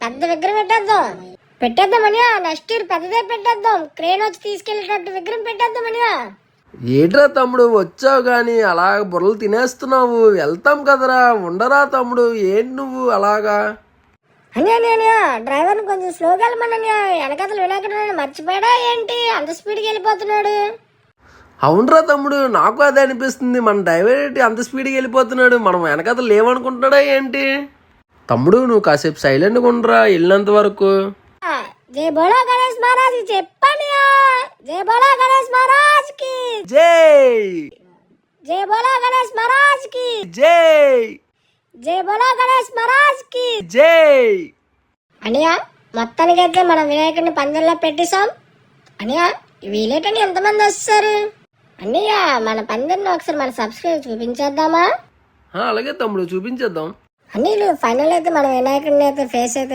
పెద్ద విగ్రహం పెట్టేద్దాం అనియా. నెక్స్ట్ ఇయర్ పెద్దదే పెట్టేద్దాం. క్రేన్ వచ్చి తీసుకెళ్లేటట్టు విగ్రహం పెట్టేద్దాం అనియా. ఏట్రా తమ్ముడు వచ్చావు గాని అలా బుర్రలు తినేస్తున్నావు. వెళ్తాం కదరా, ఉండరా తమ్ముడు, ఏంటి నువ్వు అలాగా? అనియా డ్రైవర్ని కొంచెం స్లోగా వెళ్ళమన్నయ్యా. వెనకతలు వినాయకుడు మర్చిపోయాడా ఏంటి అంత స్పీడ్కి వెళ్ళిపోతున్నాడు? అవునరా తమ్ముడు, నాకు అదే అనిపిస్తుంది. మన డ్రైవర్ ఏంటి అంత స్పీడ్గా వెళ్ళిపోతున్నాడు? మనం వెనకతలు లేవనుకుంటాడా ఏంటి? తమ్ముడు నువ్వు కాసేపు సైలెంట్గా ఉండరా వెళ్ళినంత వరకు. జై బోలో గణేష్ మహారాజ్ కి చెప్పనియా. జై బోలో గణేష్ మహారాజ్ కి జై. జై బోలో గణేష్ మహారాజ్ కి జై. జై బోలో గణేష్ మహారాజ్ కి జై. అనియా మొత్తానికైతే మనం వినాయకుడిని పందెంలో పెట్టేశాం. అనియా వీలేటని ఎంతమంది వస్తారు? అన్నయ్య మన పందెంలో ఒకసారి మన సబ్స్క్రైబ్ చూపించేద్దామా? అలాగే తమ్ముడు చూపించేద్దాం. అన్నీళ్ళు ఫైనల్ అయితే మన వినాయకుడిని అయితే ఫేస్ అయితే